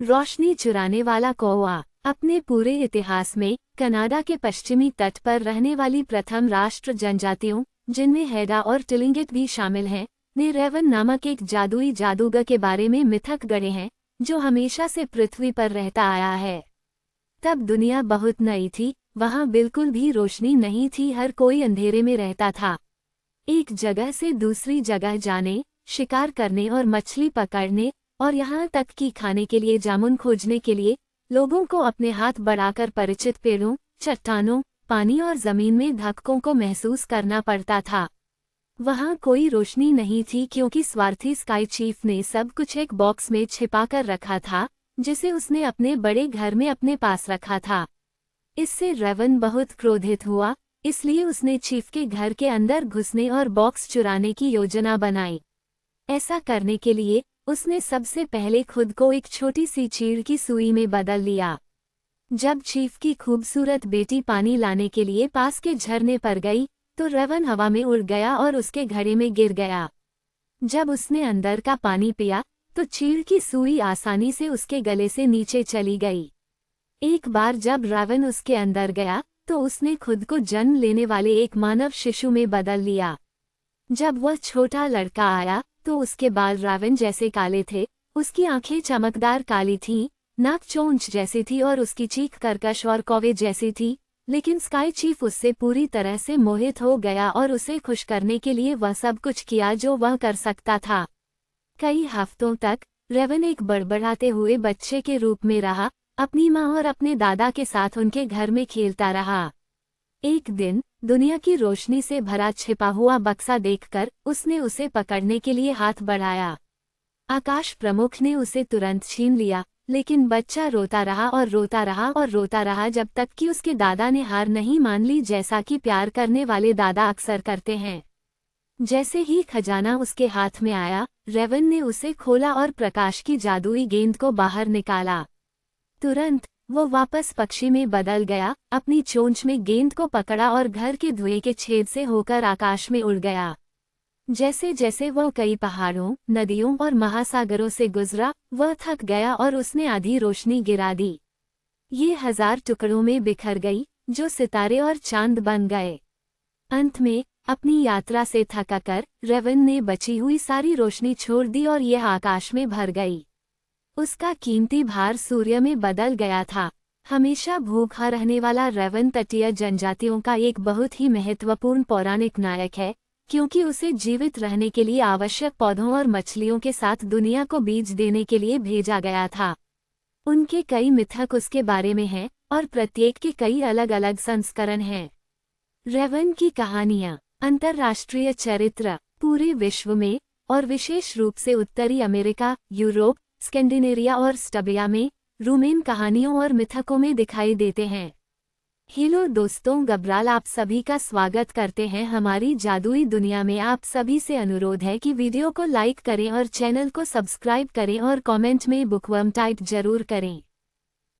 रोशनी चुराने वाला कौवा। अपने पूरे इतिहास में कनाडा के पश्चिमी तट पर रहने वाली प्रथम राष्ट्र जनजातियों, जिनमें हैडा और टिलिंगिट भी शामिल हैं, ने रेवन नामक एक जादुई जादूगर के बारे में मिथक गढ़े हैं, जो हमेशा से पृथ्वी पर रहता आया है। तब दुनिया बहुत नई थी, वहाँ बिल्कुल भी रोशनी नहीं थी, हर कोई अंधेरे में रहता था। एक जगह से दूसरी जगह जाने, शिकार करने और मछली पकड़ने और यहाँ तक कि खाने के लिए जामुन खोजने के लिए लोगों को अपने हाथ बढ़ाकर परिचित पेड़ों, चट्टानों, पानी और जमीन में धक्कों को महसूस करना पड़ता था। वहाँ कोई रोशनी नहीं थी क्योंकि स्वार्थी स्काई चीफ ने सब कुछ एक बॉक्स में छिपा कर रखा था, जिसे उसने अपने बड़े घर में अपने पास रखा था। इससे रेवन बहुत क्रोधित हुआ, इसलिए उसने चीफ के घर के अंदर घुसने और बॉक्स चुराने की योजना बनाई। ऐसा करने के लिए उसने सबसे पहले खुद को एक छोटी सी चीड़ की सुई में बदल लिया। जब चीफ की खूबसूरत बेटी पानी लाने के लिए पास के झरने पर गई, तो रेवन हवा में उड़ गया और उसके घड़े में गिर गया। जब उसने अंदर का पानी पिया, तो चीड़ की सुई आसानी से उसके गले से नीचे चली गई। एक बार जब रेवन उसके अंदर गया, तो उसने खुद को जन्म लेने वाले एक मानव शिशु में बदल लिया। जब वह छोटा लड़का आया, तो उसके बाल रावण जैसे काले थे, उसकी आंखें चमकदार काली थीं, नाक चोंच जैसी थी और उसकी चीख कर्कश और कौवे जैसी थी। लेकिन स्काई चीफ उससे पूरी तरह से मोहित हो गया और उसे खुश करने के लिए वह सब कुछ किया जो वह कर सकता था। कई हफ्तों तक रेवन एक बड़बड़ाते हुए बच्चे के रूप में रहा, अपनी माँ और अपने दादा के साथ उनके घर में खेलता रहा। एक दिन दुनिया की रोशनी से भरा छिपा हुआ बक्सा देखकर उसने उसे पकड़ने के लिए हाथ बढ़ाया। आकाश प्रमुख ने उसे तुरंत छीन लिया, लेकिन बच्चा रोता रहा और रोता रहा और रोता रहा जब तक कि उसके दादा ने हार नहीं मान ली, जैसा कि प्यार करने वाले दादा अक्सर करते हैं। जैसे ही खजाना उसके हाथ में आया, रेवन ने उसे खोला और प्रकाश की जादुई गेंद को बाहर निकाला। तुरंत वो वापस पक्षी में बदल गया, अपनी चोंच में गेंद को पकड़ा और घर के धुएं के छेद से होकर आकाश में उड़ गया। जैसे जैसे वह कई पहाड़ों, नदियों और महासागरों से गुजरा, वह थक गया और उसने आधी रोशनी गिरा दी। ये 1000 टुकड़ों में बिखर गई, जो सितारे और चांद बन गए। अंत में अपनी यात्रा से थकाकर रेवन ने बची हुई सारी रोशनी छोड़ दी और यह आकाश में भर गई। उसका कीमती भार सूर्य में बदल गया था। हमेशा भूखा रहने वाला रेवन तटीय जनजातियों का एक बहुत ही महत्वपूर्ण पौराणिक नायक है, क्योंकि उसे जीवित रहने के लिए आवश्यक पौधों और मछलियों के साथ दुनिया को बीज देने के लिए भेजा गया था। उनके कई मिथक उसके बारे में हैं और प्रत्येक के कई अलग अलग संस्करण हैं। रेवन की कहानियाँ अंतर्राष्ट्रीय चरित्र पूरे विश्व में और विशेष रूप से उत्तरी अमेरिका, यूरोप, स्कैंडिनेविया और स्टबिया में रूमेन कहानियों और मिथकों में दिखाई देते हैं। हेलो दोस्तों, गब्राल आप सभी का स्वागत करते हैं हमारी जादुई दुनिया में। आप सभी से अनुरोध है कि वीडियो को लाइक करें और चैनल को सब्सक्राइब करें और कमेंट में बुकवर्म टाइप जरूर करें।